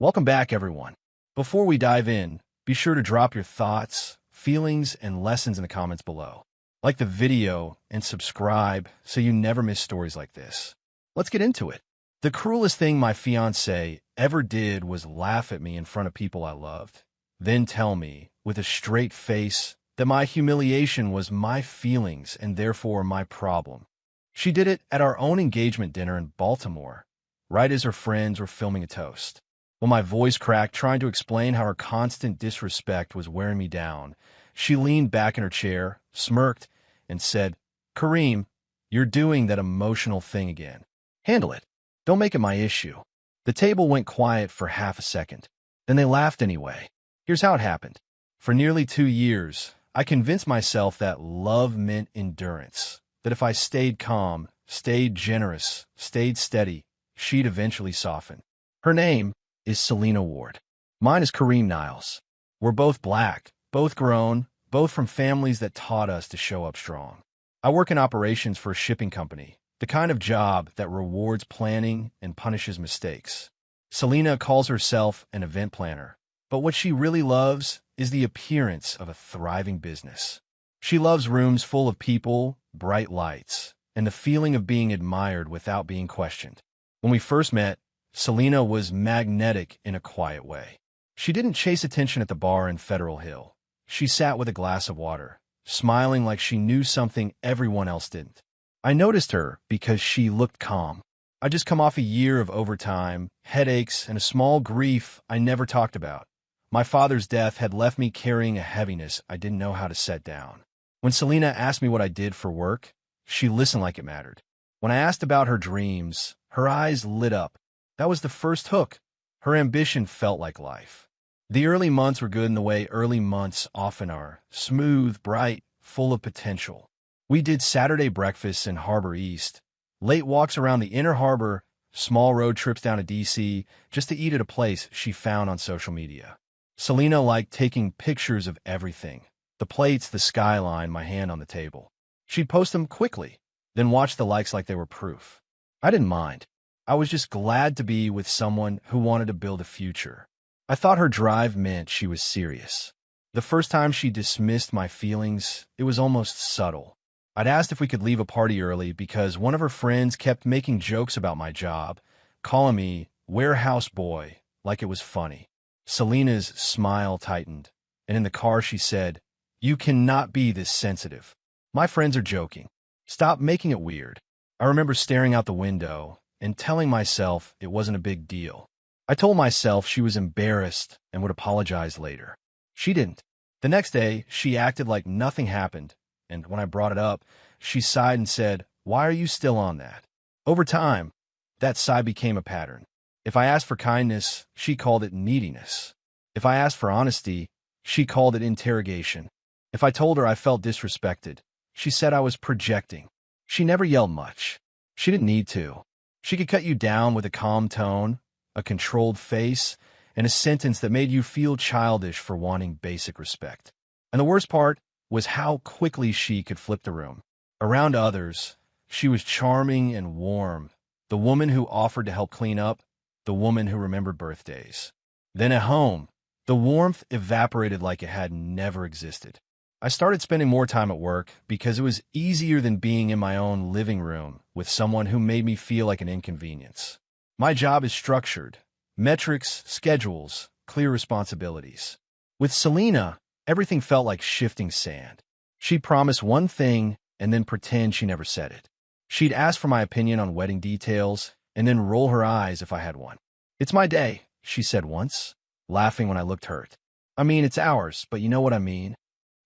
Welcome back, everyone. Before we dive in, be sure to drop your thoughts, feelings, and lessons in the comments below. Like the video and subscribe so you never miss stories like this. Let's get into it. The cruelest thing my fiancée ever did was laugh at me in front of people I loved, then tell me, with a straight face, that my humiliation was my feelings and therefore my problem. She did it at our own engagement dinner in Baltimore, right as her friends were filming a toast. When my voice cracked trying to explain how her constant disrespect was wearing me down, she leaned back in her chair, smirked, and said, "Kareem, you're doing that emotional thing again. Handle it. Don't make it my issue." The table went quiet for half a second. Then they laughed anyway. Here's how it happened. For nearly 2 years, I convinced myself that love meant endurance, that if I stayed calm, stayed generous, stayed steady, she'd eventually soften. Her name is Selena Ward. Mine is Kareem Niles. We're both black, both grown, both from families that taught us to show up strong. I work in operations for a shipping company, the kind of job that rewards planning and punishes mistakes. Selena calls herself an event planner, but what she really loves is the appearance of a thriving business. She loves rooms full of people, bright lights, and the feeling of being admired without being questioned. When we first met, Selena was magnetic in a quiet way. She didn't chase attention at the bar in Federal Hill. She sat with a glass of water, smiling like she knew something everyone else didn't. I noticed her because she looked calm. I'd just come off a year of overtime, headaches, and a small grief I never talked about. My father's death had left me carrying a heaviness I didn't know how to set down. When Selena asked me what I did for work, she listened like it mattered. When I asked about her dreams, her eyes lit up. That was the first hook. Her ambition felt like life. The early months were good in the way early months often are. Smooth, bright, full of potential. We did Saturday breakfasts in Harbor East, late walks around the inner harbor, small road trips down to D.C. just to eat at a place she found on social media. Selena liked taking pictures of everything. The plates, the skyline, my hand on the table. She'd post them quickly, then watch the likes like they were proof. I didn't mind. I was just glad to be with someone who wanted to build a future. I thought her drive meant she was serious. The first time she dismissed my feelings, it was almost subtle. I'd asked if we could leave a party early because one of her friends kept making jokes about my job, calling me warehouse boy like it was funny. Selena's smile tightened, and in the car she said, "You cannot be this sensitive. My friends are joking. Stop making it weird." I remember staring out the window and telling myself it wasn't a big deal. I told myself she was embarrassed and would apologize later. She didn't. The next day, she acted like nothing happened, and when I brought it up, she sighed and said, "Why are you still on that?" Over time, that sigh became a pattern. If I asked for kindness, she called it neediness. If I asked for honesty, she called it interrogation. If I told her I felt disrespected, she said I was projecting. She never yelled much. She didn't need to. She could cut you down with a calm tone, a controlled face, and a sentence that made you feel childish for wanting basic respect. And the worst part was how quickly she could flip the room. Around others, she was charming and warm, the woman who offered to help clean up, the woman who remembered birthdays. Then at home, the warmth evaporated like it had never existed. I started spending more time at work because it was easier than being in my own living room with someone who made me feel like an inconvenience. My job is structured. Metrics, schedules, clear responsibilities. With Selena, everything felt like shifting sand. She'd promise one thing and then pretend she never said it. She'd ask for my opinion on wedding details and then roll her eyes if I had one. "It's my day," she said once, laughing when I looked hurt. "I mean, it's ours, but you know what I mean."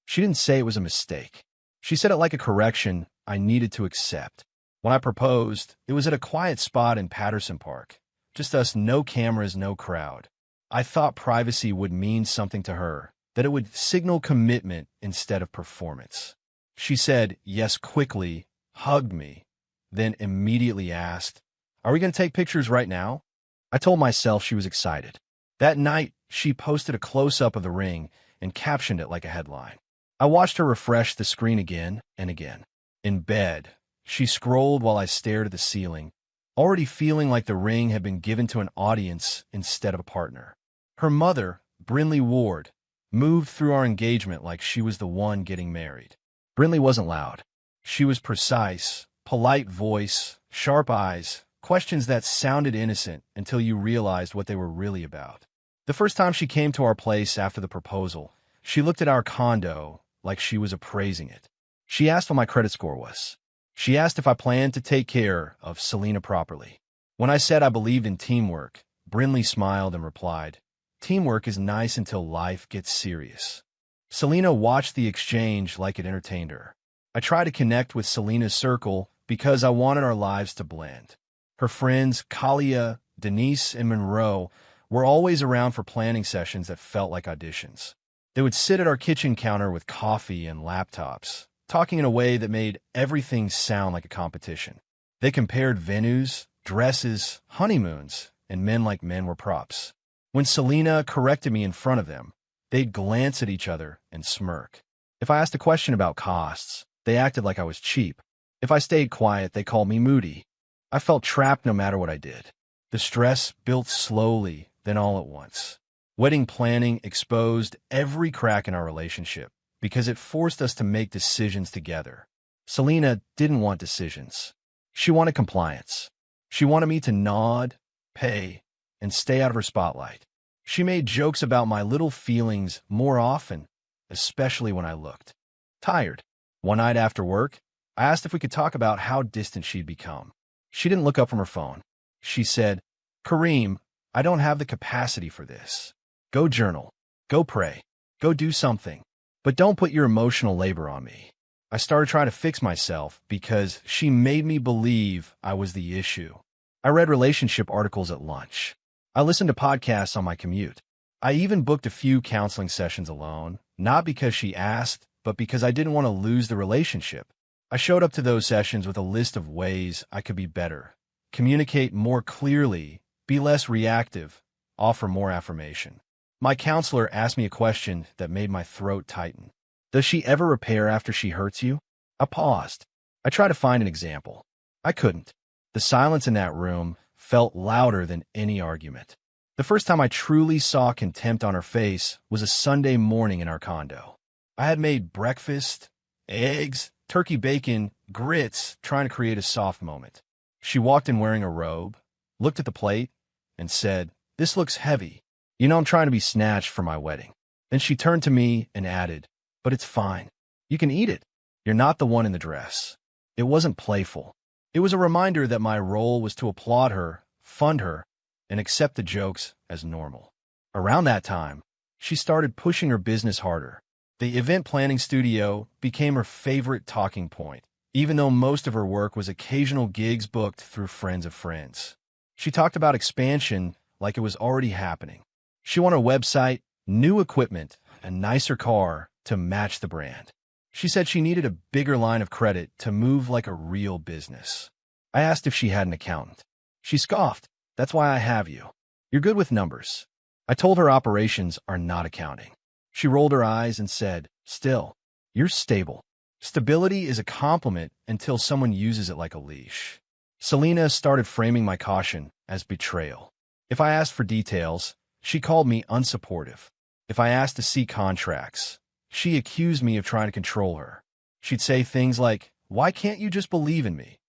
She didn't say it was a mistake. She said it like a correction I needed to accept. When I proposed, it was at a quiet spot in Patterson Park. Just us, no cameras, no crowd. I thought privacy would mean something to her, that it would signal commitment instead of performance. She said yes quickly, hugged me, then immediately asked, "Are we going to take pictures right now?" I told myself she was excited. That night, she posted a close-up of the ring and captioned it like a headline. I watched her refresh the screen again and again. In bed, she scrolled while I stared at the ceiling, already feeling like the ring had been given to an audience instead of a partner. Her mother, Brinley Ward, moved through our engagement like she was the one getting married. Brinley wasn't loud. She was precise, polite voice, sharp eyes, questions that sounded innocent until you realized what they were really about. The first time she came to our place after the proposal, she looked at our condo like she was appraising it. She asked what my credit score was. She asked if I planned to take care of Selena properly. When I said I believed in teamwork, Brinley smiled and replied, "Teamwork is nice until life gets serious." Selena watched the exchange like it entertained her. I tried to connect with Selena's circle because I wanted our lives to blend. Her friends, Kalia, Denise, and Monroe, were always around for planning sessions that felt like auditions. They would sit at our kitchen counter with coffee and laptops, talking in a way that made everything sound like a competition. They compared venues, dresses, honeymoons, and men like men were props. When Selena corrected me in front of them, they'd glance at each other and smirk. If I asked a question about costs, they acted like I was cheap. If I stayed quiet, they called me moody. I felt trapped no matter what I did. The stress built slowly, then all at once. Wedding planning exposed every crack in our relationship because it forced us to make decisions together. Selena didn't want decisions. She wanted compliance. She wanted me to nod, pay, and stay out of her spotlight. She made jokes about my little feelings more often, especially when I looked tired. One night after work, I asked if we could talk about how distant she'd become. She didn't look up from her phone. She said, "Kareem, I don't have the capacity for this. Go journal. Go pray. Go do something. But don't put your emotional labor on me." I started trying to fix myself because she made me believe I was the issue. I read relationship articles at lunch. I listened to podcasts on my commute. I even booked a few counseling sessions alone, not because she asked, but because I didn't want to lose the relationship. I showed up to those sessions with a list of ways I could be better, communicate more clearly, be less reactive, offer more affirmation. My counselor asked me a question that made my throat tighten. Does she ever repair after she hurts you? I paused. I tried to find an example. I couldn't. The silence in that room felt louder than any argument. The first time I truly saw contempt on her face was a Sunday morning in our condo. I had made breakfast, eggs, turkey bacon, grits, trying to create a soft moment. She walked in wearing a robe, looked at the plate, and said, "This looks heavy. You know I'm trying to be snatched for my wedding." Then she turned to me and added, "But it's fine. You can eat it. You're not the one in the dress." It wasn't playful. It was a reminder that my role was to applaud her, fund her, and accept the jokes as normal. Around that time, she started pushing her business harder. The event planning studio became her favorite talking point, even though most of her work was occasional gigs booked through friends of friends. She talked about expansion like it was already happening. She wanted a website, new equipment, a nicer car to match the brand. She said she needed a bigger line of credit to move like a real business. I asked if she had an accountant. She scoffed. "That's why I have you. You're good with numbers." I told her operations are not accounting. She rolled her eyes and said, "Still, you're stable." Stability is a compliment until someone uses it like a leash. Selena started framing my caution as betrayal. If I asked for details, she called me unsupportive. If I asked to see contracts, she accused me of trying to control her. She'd say things like, "Why can't you just believe in me?"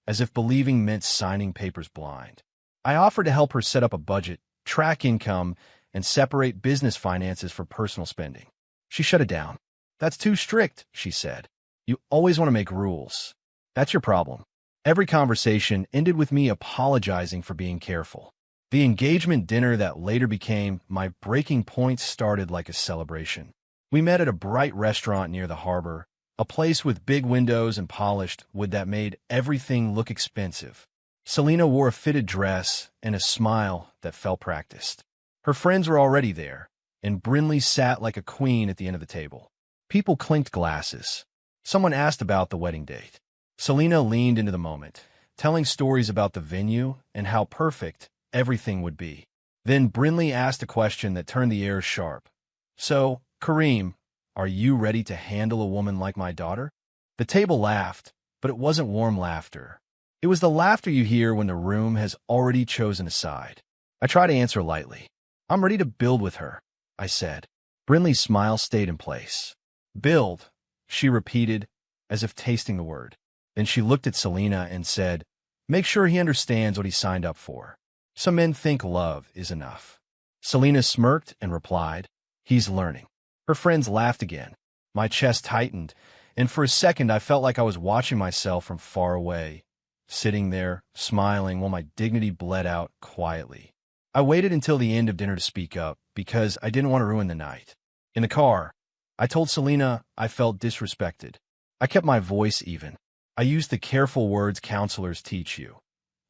As if believing meant signing papers blind. I offered to help her set up a budget, track income, and separate business finances for personal spending. She shut it down. "That's too strict," she said. "You always want to make rules. That's your problem." Every conversation ended with me apologizing for being careful. The engagement dinner that later became my breaking point started like a celebration. We met at a bright restaurant near the harbor, a place with big windows and polished wood that made everything look expensive. Selena wore a fitted dress and a smile that felt practiced. Her friends were already there, and Brinley sat like a queen at the end of the table. People clinked glasses. Someone asked about the wedding date. Selena leaned into the moment, telling stories about the venue and how perfect everything would be. Then Brinley asked a question that turned the air sharp. "So, Kareem, are you ready to handle a woman like my daughter?" The table laughed, but it wasn't warm laughter. It was the laughter you hear when the room has already chosen a side. I try to answer lightly. I'm ready to build with her, I said. Brinley's smile stayed in place. Build, she repeated, as if tasting the word. Then she looked at Selena and said, make sure he understands what he signed up for. Some men think love is enough. Selena smirked and replied, he's learning. Her friends laughed again. My chest tightened, and for a second I felt like I was watching myself from far away, sitting there, smiling while my dignity bled out quietly. I waited until the end of dinner to speak up, because I didn't want to ruin the night. In the car, I told Selena I felt disrespected. I kept my voice even. I used the careful words counselors teach you.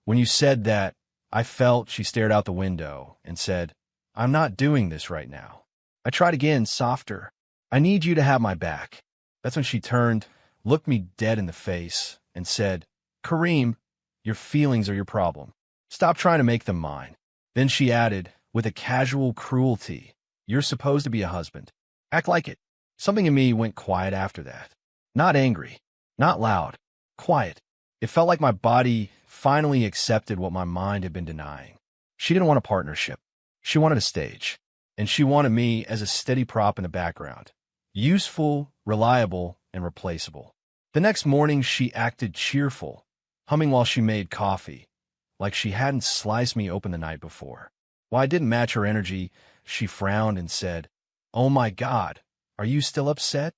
When you said that, I felt she stared out the window and said, I'm not doing this right now. I tried again, softer. I need you to have my back. That's when she turned, looked me dead in the face, and said, Kareem, your feelings are your problem. Stop trying to make them mine. Then she added, with a casual cruelty, you're supposed to be a husband. Act like it. Something in me went quiet after that. Not angry, not loud, quiet. It felt like my body finally accepted what my mind had been denying. She didn't want a partnership. She wanted a stage. And she wanted me as a steady prop in the background. Useful, reliable, and replaceable. The next morning, she acted cheerful, humming while she made coffee, like she hadn't sliced me open the night before. While I didn't match her energy, she frowned and said, oh my God, are you still upset?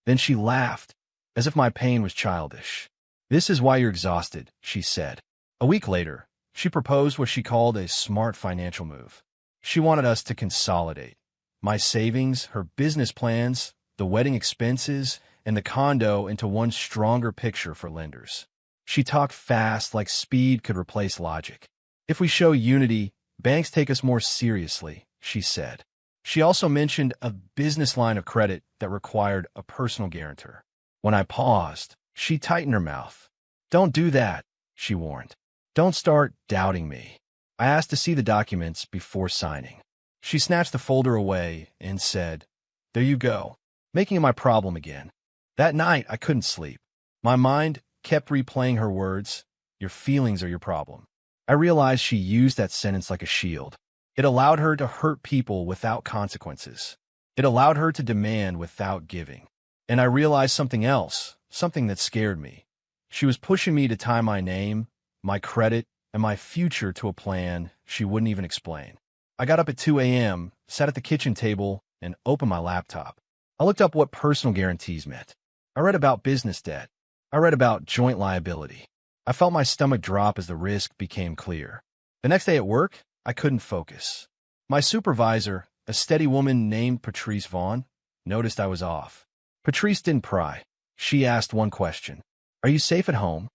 Then she laughed, as if my pain was childish. This is why you're exhausted, she said. A week later, she proposed what she called a smart financial move. She wanted us to consolidate. My savings, her business plans, the wedding expenses, and the condo into one stronger picture for lenders. She talked fast, like speed could replace logic. If we show unity, banks take us more seriously, she said. She also mentioned a business line of credit that required a personal guarantor. When I paused, she tightened her mouth. Don't do that, she warned. Don't start doubting me. I asked to see the documents before signing. She snatched the folder away and said, there you go, making it my problem again. That night, I couldn't sleep. My mind kept replaying her words, your feelings are your problem. I realized she used that sentence like a shield. It allowed her to hurt people without consequences. It allowed her to demand without giving. And I realized something else, something that scared me. She was pushing me to tie my name, my credit, and my future to a plan she wouldn't even explain. I got up at 2 a.m., sat at the kitchen table, and opened my laptop. I looked up what personal guarantees meant. I read about business debt. I read about joint liability. I felt my stomach drop as the risk became clear. The next day at work, I couldn't focus. My supervisor, a steady woman named Patrice Vaughn, noticed I was off. Patrice didn't pry. She asked one question. Are you safe at home?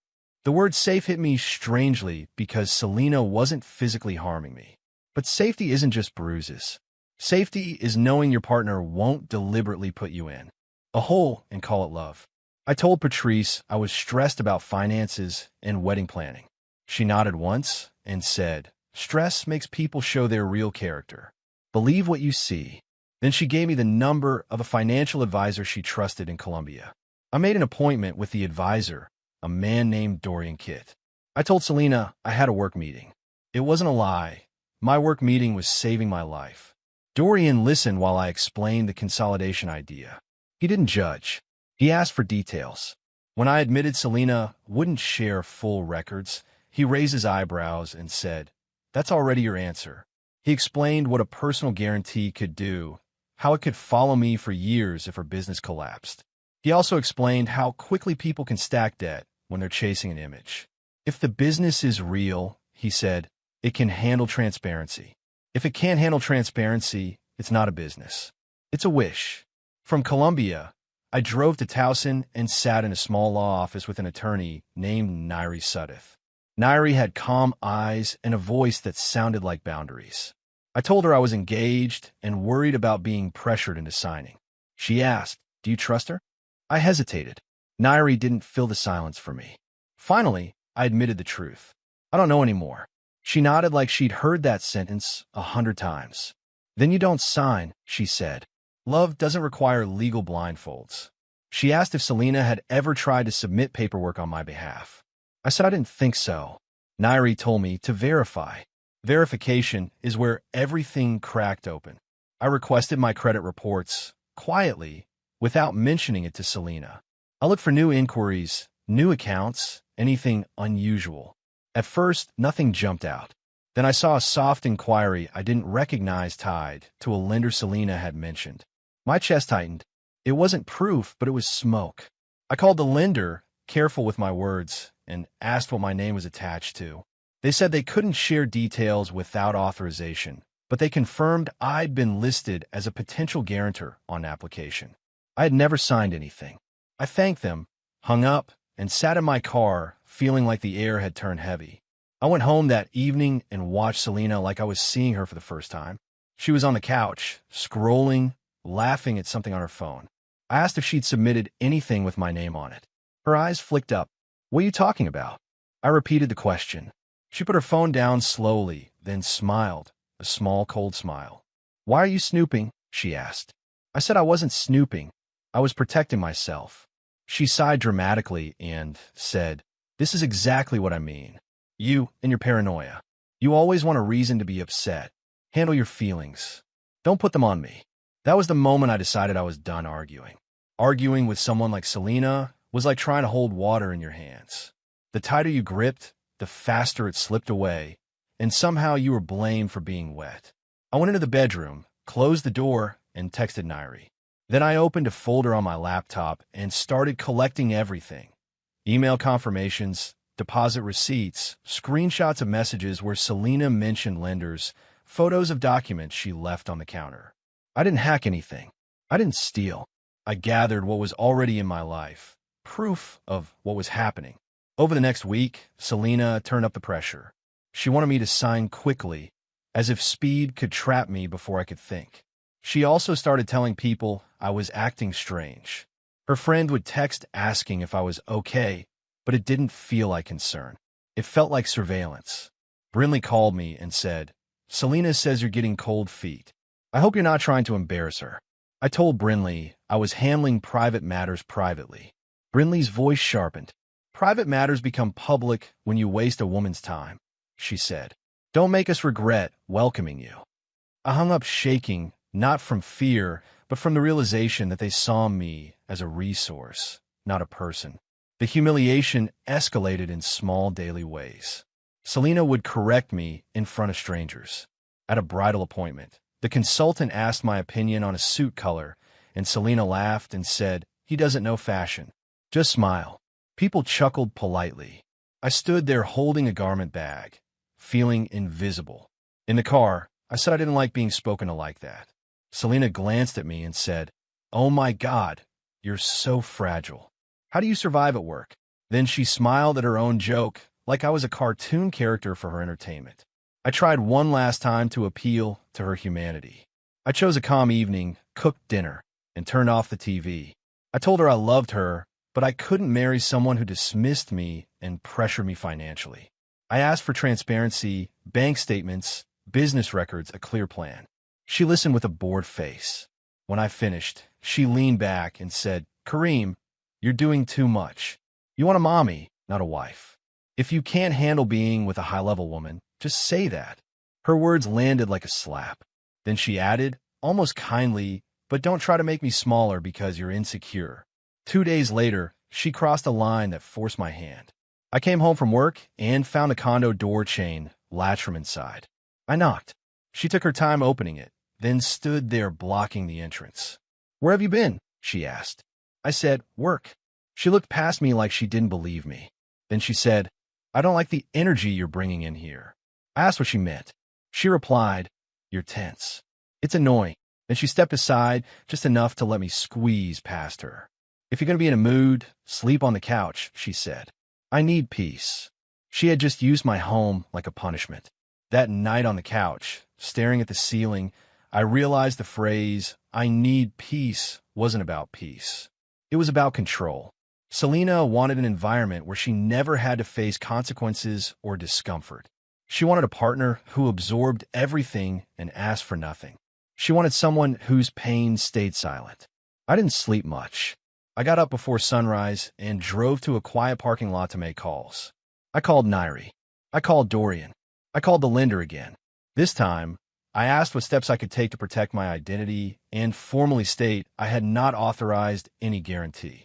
The word safe hit me strangely because Selena wasn't physically harming me. But safety isn't just bruises. Safety is knowing your partner won't deliberately put you in a hole and call it love. I told Patrice I was stressed about finances and wedding planning. She nodded once and said, stress makes people show their real character. Believe what you see. Then she gave me the number of a financial advisor she trusted in Colombia. I made an appointment with the advisor, a man named Dorian Kitt. I told Selena I had a work meeting. It wasn't a lie. My work meeting was saving my life. Dorian listened while I explained the consolidation idea. He didn't judge. He asked for details. When I admitted Selena wouldn't share full records, he raised his eyebrows and said, that's already your answer. He explained what a personal guarantee could do, how it could follow me for years if her business collapsed. He also explained how quickly people can stack debt when they're chasing an image. If the business is real, he said, it can handle transparency. If it can't handle transparency, it's not a business. It's a wish. From Colombia, I drove to Towson and sat in a small law office with an attorney named Nairi Suddath. Nairi had calm eyes and a voice that sounded like boundaries. I told her I was engaged and worried about being pressured into signing. She asked, do you trust her? I hesitated. Nairi didn't fill the silence for me. Finally, I admitted the truth. I don't know anymore. She nodded like she'd heard that sentence 100 times. Then you don't sign, she said. Love doesn't require legal blindfolds. She asked if Selena had ever tried to submit paperwork on my behalf. I said I didn't think so. Nairi told me to verify. Verification is where everything cracked open. I requested my credit reports, quietly, without mentioning it to Selena. I looked for new inquiries, new accounts, anything unusual. At first, nothing jumped out. Then I saw a soft inquiry I didn't recognize tied to a lender Selena had mentioned. My chest tightened. It wasn't proof, but it was smoke. I called the lender, careful with my words, and asked what my name was attached to. They said they couldn't share details without authorization, but they confirmed I'd been listed as a potential guarantor on application. I had never signed anything. I thanked them, hung up, and sat in my car, feeling like the air had turned heavy. I went home that evening and watched Selena like I was seeing her for the first time. She was on the couch, scrolling, laughing at something on her phone. I asked if she'd submitted anything with my name on it. Her eyes flicked up. "What are you talking about?" I repeated the question. She put her phone down slowly, then smiled, a small, cold smile. "Why are you snooping?" she asked. I said I wasn't snooping. I was protecting myself. She sighed dramatically and said, "This is exactly what I mean. You and your paranoia. You always want a reason to be upset. Handle your feelings. Don't put them on me." That was the moment I decided I was done arguing. Arguing with someone like Selena was like trying to hold water in your hands. The tighter you gripped, the faster it slipped away, and somehow you were blamed for being wet. I went into the bedroom, closed the door, and texted Nairi. Then I opened a folder on my laptop and started collecting everything. Email confirmations, deposit receipts, screenshots of messages where Selena mentioned lenders, photos of documents she left on the counter. I didn't hack anything. I didn't steal. I gathered what was already in my life, proof of what was happening. Over the next week, Selena turned up the pressure. She wanted me to sign quickly, as if speed could trap me before I could think. She also started telling people I was acting strange. Her friend would text asking if I was okay, but it didn't feel like concern. It felt like surveillance. Brinley called me and said, "Selena says you're getting cold feet. I hope you're not trying to embarrass her." I told Brinley I was handling private matters privately. Brinley's voice sharpened. "Private matters become public when you waste a woman's time," she said. "Don't make us regret welcoming you." I hung up shaking, not from fear, but from the realization that they saw me as a resource, not a person. The humiliation escalated in small daily ways. Selena would correct me in front of strangers. At a bridal appointment, the consultant asked my opinion on a suit color, and Selena laughed and said, "He doesn't know fashion. Just smile." People chuckled politely. I stood there holding a garment bag, feeling invisible. In the car, I said I didn't like being spoken to like that. Selena glanced at me and said, "Oh my God, you're so fragile. How do you survive at work?" Then she smiled at her own joke, like I was a cartoon character for her entertainment. I tried one last time to appeal to her humanity. I chose a calm evening, cooked dinner, and turned off the TV. I told her I loved her, but I couldn't marry someone who dismissed me and pressured me financially. I asked for transparency, bank statements, business records, a clear plan. She listened with a bored face. When I finished, she leaned back and said, "Kareem, you're doing too much. You want a mommy, not a wife. If you can't handle being with a high-level woman, just say that." Her words landed like a slap. Then she added, almost kindly, "But don't try to make me smaller because you're insecure." 2 days later, she crossed a line that forced my hand. I came home from work and found a condo door chain latched from inside. I knocked. She took her time opening it, then stood there blocking the entrance. "Where have you been?" she asked. I said, "Work." She looked past me like she didn't believe me. Then she said, "I don't like the energy you're bringing in here." I asked what she meant. She replied, "You're tense." "It's annoying." Then she stepped aside just enough to let me squeeze past her. "If you're going to be in a mood, sleep on the couch," she said. "I need peace." She had just used my home like a punishment. That night on the couch, staring at the ceiling, I realized the phrase, "I need peace," wasn't about peace. It was about control. Selena wanted an environment where she never had to face consequences or discomfort. She wanted a partner who absorbed everything and asked for nothing. She wanted someone whose pain stayed silent. I didn't sleep much. I got up before sunrise and drove to a quiet parking lot to make calls. I called Nairi. I called Dorian. I called the lender again. This time, I asked what steps I could take to protect my identity and formally state I had not authorized any guarantee.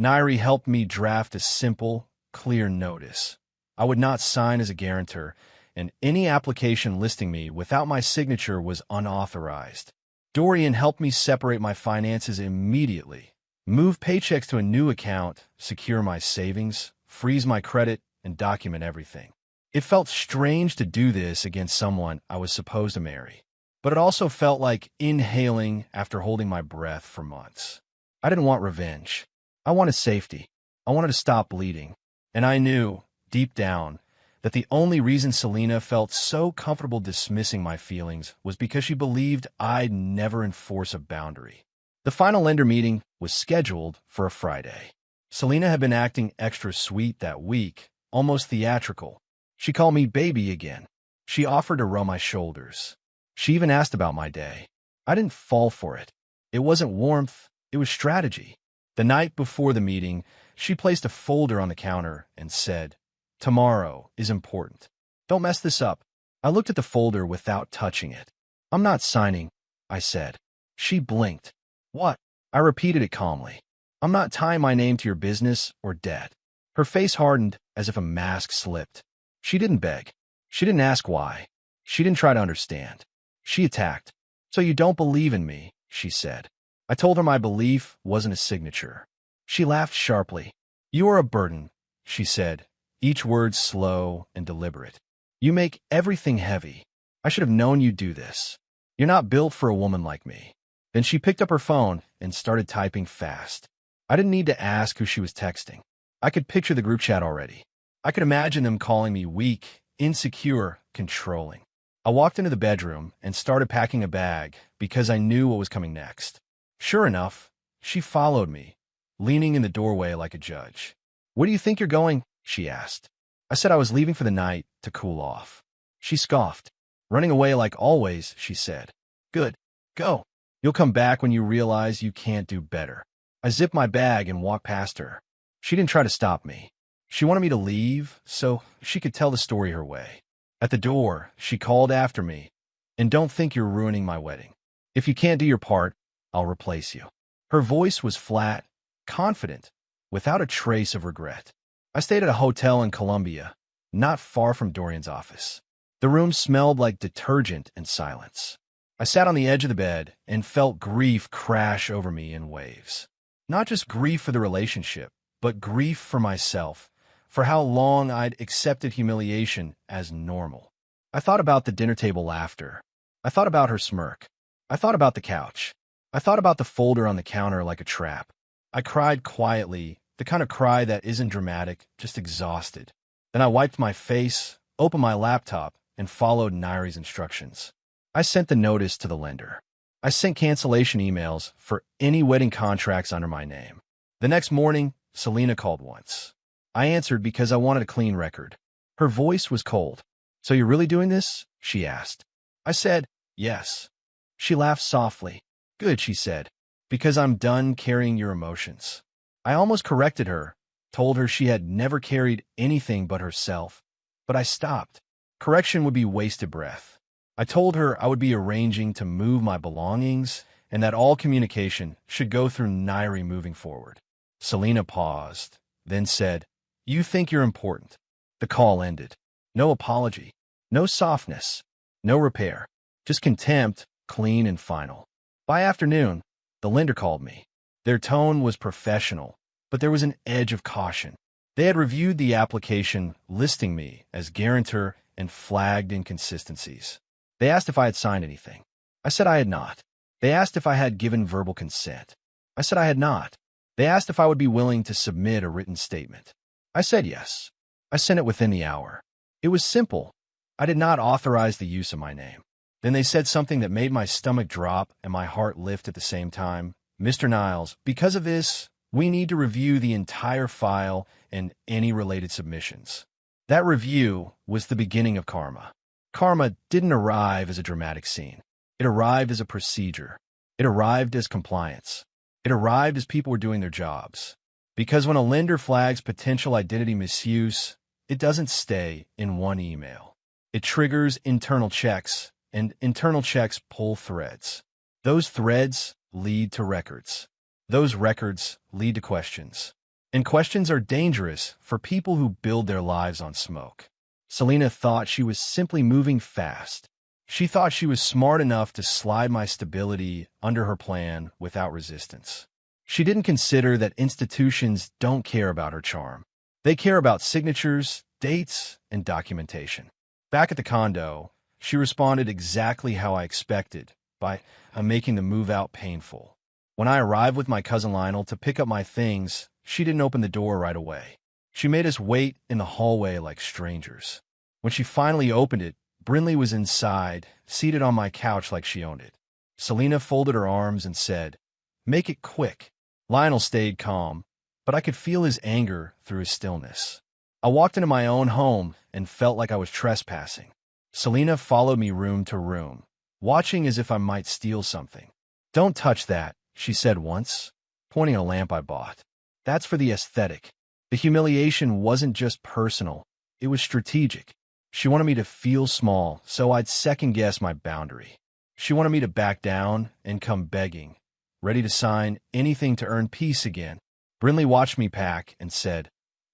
Nairi helped me draft a simple, clear notice. I would not sign as a guarantor, and any application listing me without my signature was unauthorized. Dorian helped me separate my finances immediately, move paychecks to a new account, secure my savings, freeze my credit, and document everything. It felt strange to do this against someone I was supposed to marry, but it also felt like inhaling after holding my breath for months. I didn't want revenge. I wanted safety. I wanted to stop bleeding. And I knew, deep down, that the only reason Selena felt so comfortable dismissing my feelings was because she believed I'd never enforce a boundary. The final lender meeting was scheduled for a Friday. Selena had been acting extra sweet that week, almost theatrical. She called me baby again. She offered to rub my shoulders. She even asked about my day. I didn't fall for it. It wasn't warmth, it was strategy. The night before the meeting, she placed a folder on the counter and said, "Tomorrow is important. Don't mess this up." I looked at the folder without touching it. "I'm not signing," I said. She blinked. "What?" I repeated it calmly. "I'm not tying my name to your business or debt." Her face hardened as if a mask slipped. She didn't beg. She didn't ask why. She didn't try to understand. She attacked. "So you don't believe in me," she said. I told her my belief wasn't a signature. She laughed sharply. "You are a burden," she said, each word slow and deliberate. "You make everything heavy. I should have known you'd do this. You're not built for a woman like me." Then she picked up her phone and started typing fast. I didn't need to ask who she was texting. I could picture the group chat already. I could imagine them calling me weak, insecure, controlling. I walked into the bedroom and started packing a bag because I knew what was coming next. Sure enough, she followed me, leaning in the doorway like a judge. "Where do you think you're going?" she asked. I said I was leaving for the night to cool off. She scoffed. "Running away like always," she said. "Good. Go. You'll come back when you realize you can't do better." I zipped my bag and walked past her. She didn't try to stop me. She wanted me to leave so she could tell the story her way. At the door, she called after me, "And don't think you're ruining my wedding. If you can't do your part, I'll replace you." Her voice was flat, confident, without a trace of regret. I stayed at a hotel in Columbia, not far from Dorian's office. The room smelled like detergent and silence. I sat on the edge of the bed and felt grief crash over me in waves. Not just grief for the relationship, but grief for myself, for how long I'd accepted humiliation as normal. I thought about the dinner table laughter. I thought about her smirk. I thought about the couch. I thought about the folder on the counter like a trap. I cried quietly, the kind of cry that isn't dramatic, just exhausted. Then I wiped my face, opened my laptop, and followed Nairi's instructions. I sent the notice to the lender. I sent cancellation emails for any wedding contracts under my name. The next morning, Selena called once. I answered because I wanted a clean record. Her voice was cold. "So you're really doing this?" she asked. I said, "Yes." She laughed softly. "Good," she said, "because I'm done carrying your emotions." I almost corrected her, told her she had never carried anything but herself, but I stopped. Correction would be wasted breath. I told her I would be arranging to move my belongings and that all communication should go through Nairi moving forward. Selena paused, then said, "You think you're important." The call ended. No apology, no softness, no repair, just contempt, clean and final. By afternoon, the lender called me. Their tone was professional, but there was an edge of caution. They had reviewed the application listing me as guarantor and flagged inconsistencies. They asked if I had signed anything. I said I had not. They asked if I had given verbal consent. I said I had not. They asked if I would be willing to submit a written statement. I said yes. I sent it within the hour. It was simple. I did not authorize the use of my name. Then they said something that made my stomach drop and my heart lift at the same time. "Mr. Niles, because of this, we need to review the entire file and any related submissions." That review was the beginning of karma. Karma didn't arrive as a dramatic scene. It arrived as a procedure. It arrived as compliance. It arrived as people were doing their jobs. Because when a lender flags potential identity misuse, it doesn't stay in one email. It triggers internal checks, and internal checks pull threads. Those threads lead to records. Those records lead to questions. And questions are dangerous for people who build their lives on smoke. Selena thought she was simply moving fast. She thought she was smart enough to slide my stability under her plan without resistance. She didn't consider that institutions don't care about her charm. They care about signatures, dates, and documentation. Back at the condo, she responded exactly how I expected, by making the move out painful. When I arrived with my cousin Lionel to pick up my things, she didn't open the door right away. She made us wait in the hallway like strangers. When she finally opened it, Brinley was inside, seated on my couch like she owned it. Selena folded her arms and said, "Make it quick." Lionel stayed calm, but I could feel his anger through his stillness. I walked into my own home and felt like I was trespassing. Selena followed me room to room, watching as if I might steal something. "Don't touch that," she said once, pointing at a lamp I bought. "That's for the aesthetic." The humiliation wasn't just personal, it was strategic. She wanted me to feel small, so I'd second-guess my boundary. She wanted me to back down and come begging, ready to sign anything to earn peace again. Brinley watched me pack and said,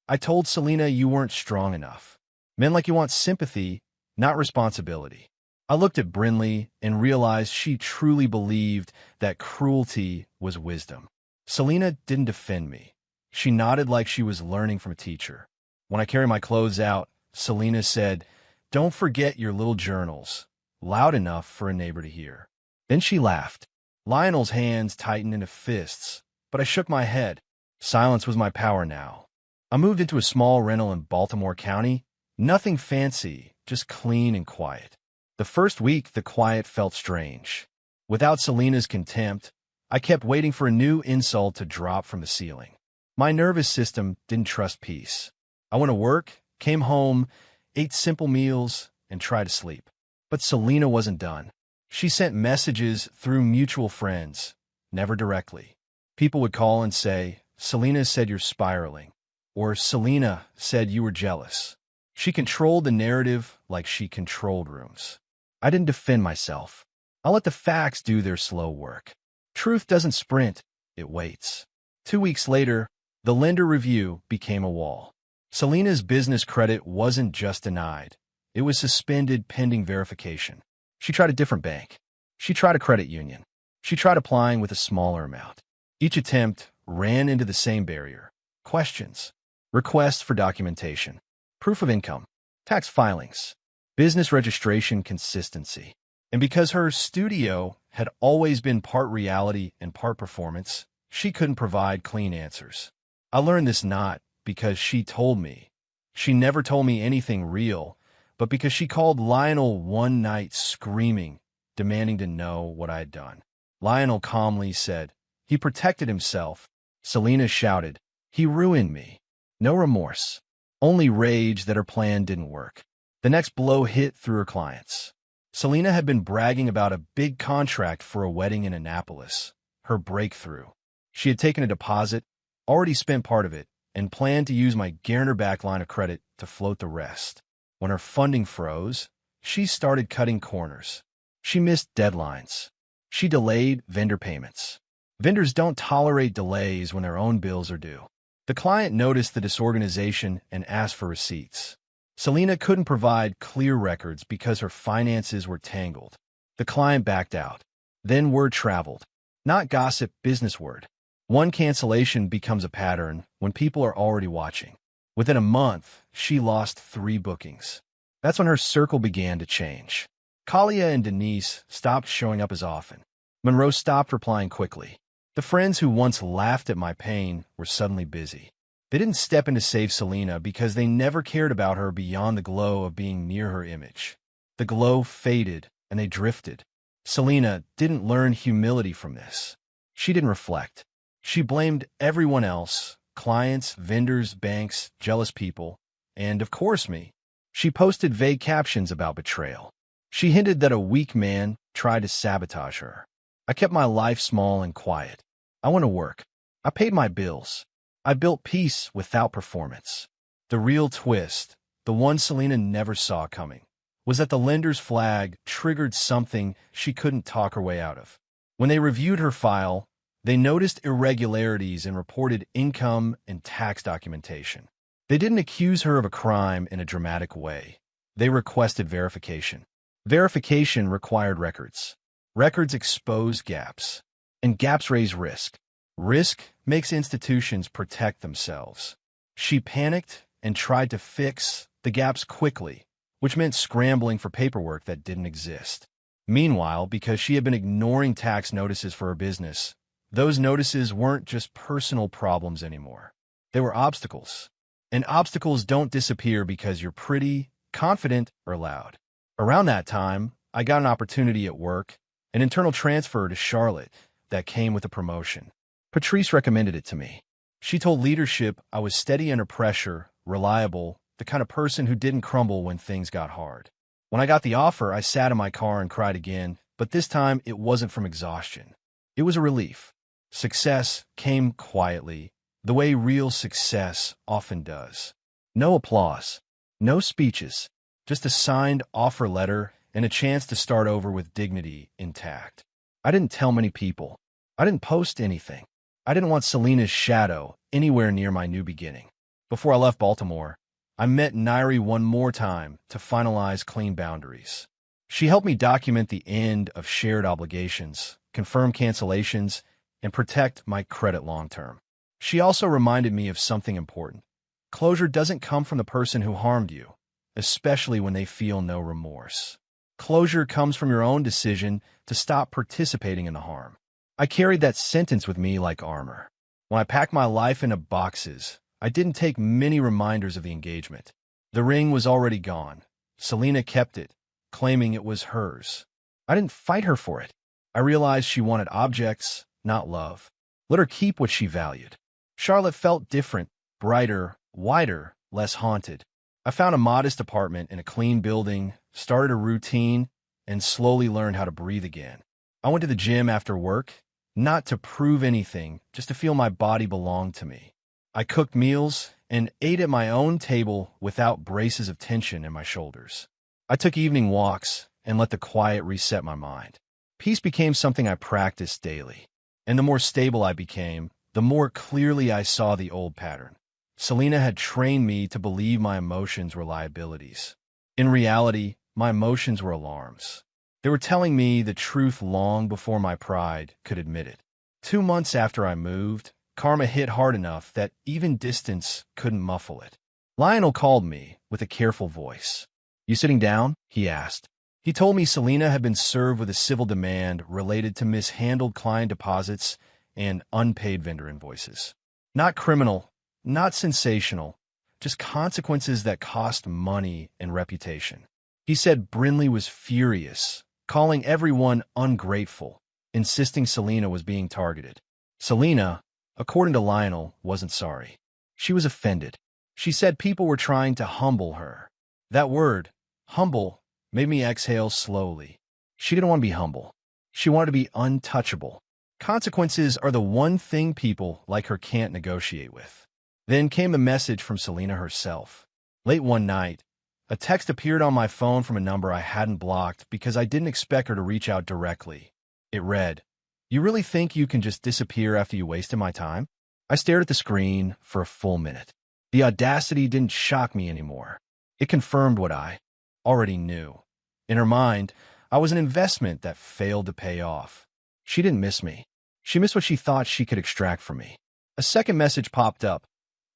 "I told Selena you weren't strong enough. Men like you want sympathy, not responsibility." I looked at Brinley and realized she truly believed that cruelty was wisdom. Selena didn't defend me. She nodded like she was learning from a teacher. When I carried my clothes out, Selena said, "Don't forget your little journals," loud enough for a neighbor to hear. Then she laughed. Lionel's hands tightened into fists, but I shook my head. Silence was my power now. I moved into a small rental in Baltimore County. Nothing fancy, just clean and quiet. The first week, the quiet felt strange. Without Selena's contempt, I kept waiting for a new insult to drop from the ceiling. My nervous system didn't trust peace. I went to work, came home, ate simple meals, and tried to sleep. But Selena wasn't done. She sent messages through mutual friends, never directly. People would call and say, "Selena said you're spiraling," or "Selena said you were jealous." She controlled the narrative like she controlled rooms. I didn't defend myself. I let the facts do their slow work. Truth doesn't sprint, it waits. 2 weeks later, the lender review became a wall. Selena's business credit wasn't just denied. It was suspended pending verification. She tried a different bank. She tried a credit union. She tried applying with a smaller amount. Each attempt ran into the same barrier. Questions. Requests for documentation. Proof of income. Tax filings. Business registration consistency. And because her studio had always been part reality and part performance, she couldn't provide clean answers. I learned this not because she told me. She never told me anything real, but because she called Lionel one night screaming, demanding to know what I had done. Lionel calmly said, "He protected himself." Selena shouted, "He ruined me." No remorse, only rage that her plan didn't work. The next blow hit through her clients. Selena had been bragging about a big contract for a wedding in Annapolis, her breakthrough. She had taken a deposit, already spent part of it, and planned to use my guarantor-backed line of credit to float the rest. When her funding froze, she started cutting corners. She missed deadlines. She delayed vendor payments. Vendors don't tolerate delays when their own bills are due. The client noticed the disorganization and asked for receipts. Selena couldn't provide clear records because her finances were tangled. The client backed out. Then word traveled. Not gossip, business word. One cancellation becomes a pattern when people are already watching. Within a month, she lost 3 bookings. That's when her circle began to change. Kalia and Denise stopped showing up as often. Monroe stopped replying quickly. The friends who once laughed at my pain were suddenly busy. They didn't step in to save Selena because they never cared about her beyond the glow of being near her image. The glow faded, and they drifted. Selena didn't learn humility from this. She didn't reflect. She blamed everyone else, clients, vendors, banks, jealous people, and, of course, me. She posted vague captions about betrayal. She hinted that a weak man tried to sabotage her. I kept my life small and quiet. I went to work. I paid my bills. I built peace without performance. The real twist the one Selena never saw coming, was that the lender's flag triggered something she couldn't talk her way out of. When they reviewed her file, they noticed irregularities in reported income and tax documentation. They didn't accuse her of a crime in a dramatic way. They requested verification. Verification required records. Records expose gaps, and gaps raise risk. Risk makes institutions protect themselves. She panicked and tried to fix the gaps quickly, which meant scrambling for paperwork that didn't exist. Meanwhile, because she had been ignoring tax notices for her business, those notices weren't just personal problems anymore. They were obstacles. And obstacles don't disappear because you're pretty, confident, or loud. Around that time, I got an opportunity at work, an internal transfer to Charlotte that came with a promotion. Patrice recommended it to me. She told leadership I was steady under pressure, reliable, the kind of person who didn't crumble when things got hard. When I got the offer, I sat in my car and cried again, but this time it wasn't from exhaustion. It was a relief. Success came quietly, the way real success often does. No applause, no speeches, just a signed offer letter and a chance to start over with dignity intact. I didn't tell many people. I didn't post anything. I didn't want Selena's shadow anywhere near my new beginning. Before I left Baltimore, I met Nairi one more time to finalize clean boundaries. She helped me document the end of shared obligations, confirm cancellations, and protect my credit long-term. She also reminded me of something important. Closure doesn't come from the person who harmed you, especially when they feel no remorse. Closure comes from your own decision to stop participating in the harm. I carried that sentence with me like armor. When I packed my life into boxes, I didn't take many reminders of the engagement. The ring was already gone. Selena kept it, claiming it was hers. I didn't fight her for it. I realized she wanted objects, not love. Let her keep what she valued. Charlotte felt different, brighter, wider, less haunted. I found a modest apartment in a clean building, started a routine, and slowly learned how to breathe again. I went to the gym after work, not to prove anything, just to feel my body belonged to me. I cooked meals and ate at my own table without braces of tension in my shoulders. I took evening walks and let the quiet reset my mind. Peace became something I practiced daily. And the more stable I became, the more clearly I saw the old pattern. Selena had trained me to believe my emotions were liabilities. In reality, my emotions were alarms. They were telling me the truth long before my pride could admit it. 2 months after I moved, karma hit hard enough that even distance couldn't muffle it. Lionel called me with a careful voice. "You sitting down?" he asked. He told me Selena had been served with a civil demand related to mishandled client deposits and unpaid vendor invoices. Not criminal, not sensational, just consequences that cost money and reputation. He said Brinley was furious, calling everyone ungrateful, insisting Selena was being targeted. Selena, according to Lionel, wasn't sorry. She was offended. She said people were trying to humble her. That word, humble, made me exhale slowly. She didn't want to be humble. She wanted to be untouchable. Consequences are the one thing people like her can't negotiate with. Then came the message from Selena herself. Late one night, a text appeared on my phone from a number I hadn't blocked because I didn't expect her to reach out directly. It read, "You really think you can just disappear after you wasted my time?" I stared at the screen for a full minute. The audacity didn't shock me anymore. It confirmed what I already knew. In her mind, I was an investment that failed to pay off. She didn't miss me. She missed what she thought she could extract from me. A second message popped up.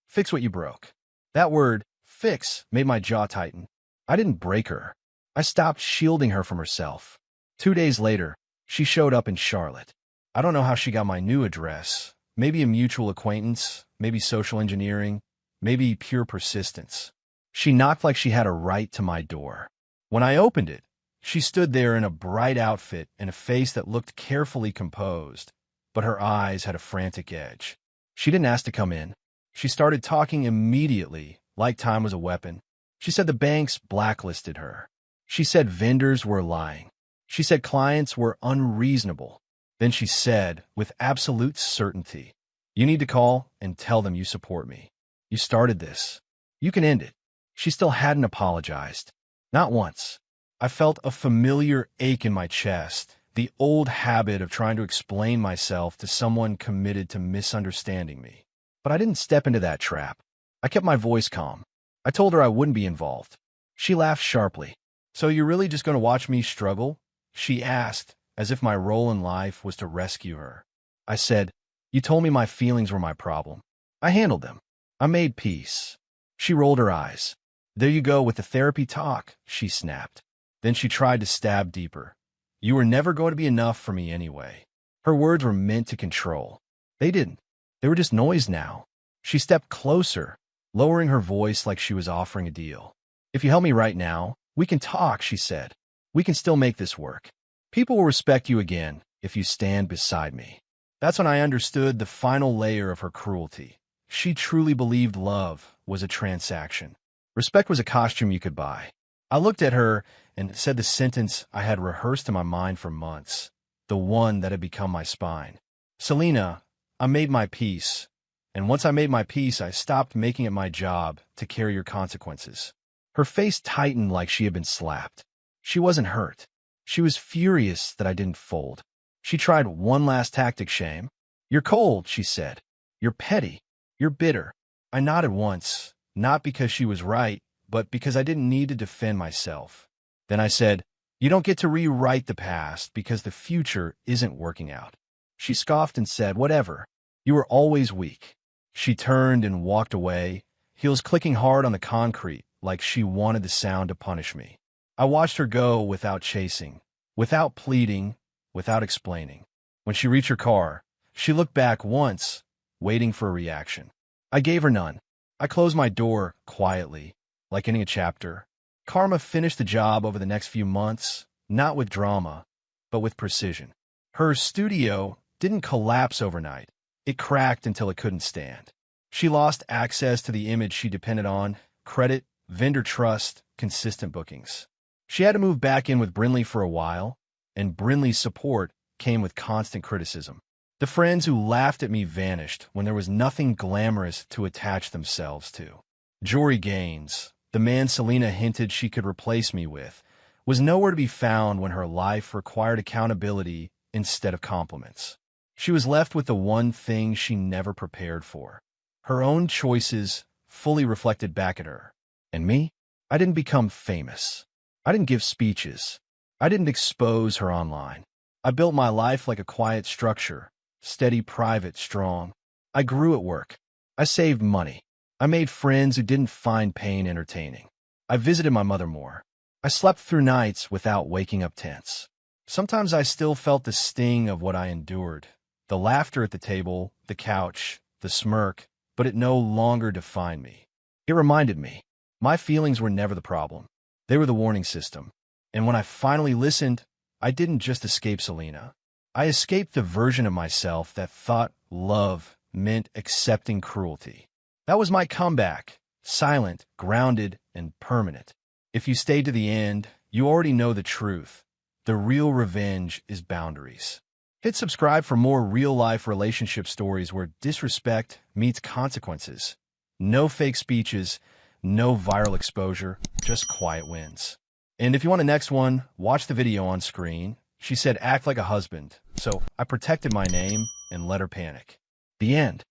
"Fix what you broke." That word, fix, made my jaw tighten. I didn't break her. I stopped shielding her from herself. 2 days later, she showed up in Charlotte. I don't know how she got my new address. Maybe a mutual acquaintance, maybe social engineering, maybe pure persistence. She knocked like she had a right to my door. When I opened it, she stood there in a bright outfit and a face that looked carefully composed, but her eyes had a frantic edge. She didn't ask to come in. She started talking immediately, like time was a weapon. She said the banks blacklisted her. She said vendors were lying. She said clients were unreasonable. Then she said, with absolute certainty, "You need to call and tell them you support me. You started this. You can end it." She still hadn't apologized. Not once. I felt a familiar ache in my chest, the old habit of trying to explain myself to someone committed to misunderstanding me. But I didn't step into that trap. I kept my voice calm. I told her I wouldn't be involved. She laughed sharply. "So you're really just going to watch me struggle?" she asked, as if my role in life was to rescue her. I said, "You told me my feelings were my problem. I handled them. I made peace." She rolled her eyes. "There you go with the therapy talk," she snapped. Then she tried to stab deeper. "You were never going to be enough for me anyway." Her words were meant to control. They didn't. They were just noise now. She stepped closer, lowering her voice like she was offering a deal. "If you help me right now, we can talk," she said. "We can still make this work. People will respect you again if you stand beside me." That's when I understood the final layer of her cruelty. She truly believed love was a transaction. Respect was a costume you could buy. I looked at her and said the sentence I had rehearsed in my mind for months, the one that had become my spine. "Selena, I made my peace. And once I made my peace, I stopped making it my job to carry your consequences." Her face tightened like she had been slapped. She wasn't hurt. She was furious that I didn't fold. She tried one last tactic, shame. "You're cold," she said. "You're petty. You're bitter." I nodded once, not because she was right, but because I didn't need to defend myself. Then I said, "You don't get to rewrite the past because the future isn't working out." She scoffed and said, "Whatever. You were always weak." She turned and walked away, heels clicking hard on the concrete, like she wanted the sound to punish me. I watched her go without chasing, without pleading, without explaining. When she reached her car, she looked back once, waiting for a reaction. I gave her none. I closed my door quietly, like ending a chapter. Karma finished the job over the next few months, not with drama, but with precision. Her studio didn't collapse overnight. It cracked until it couldn't stand. She lost access to the image she depended on: credit, vendor trust, consistent bookings. She had to move back in with Brinley for a while, and Brinley's support came with constant criticism. The friends who laughed at me vanished when there was nothing glamorous to attach themselves to. Jory Gaines, the man Selena hinted she could replace me with, was nowhere to be found when her life required accountability instead of compliments. She was left with the one thing she never prepared for. Her own choices fully reflected back at her. And me? I didn't become famous. I didn't give speeches. I didn't expose her online. I built my life like a quiet structure, steady, private, strong. I grew at work. I saved money. I made friends who didn't find pain entertaining. I visited my mother more. I slept through nights without waking up tense. Sometimes I still felt the sting of what I endured. The laughter at the table, the couch, the smirk, but it no longer defined me. It reminded me, my feelings were never the problem. They were the warning system. And when I finally listened, I didn't just escape Selena. I escaped the version of myself that thought love meant accepting cruelty. That was my comeback, silent, grounded, and permanent. If you stayed to the end, you already know the truth. The real revenge is boundaries. Hit subscribe for more real-life relationship stories where disrespect meets consequences. No fake speeches, no viral exposure, just quiet wins. And if you want the next one, watch the video on screen. She said, "Act like a husband." So I protected my name and let her panic. The end.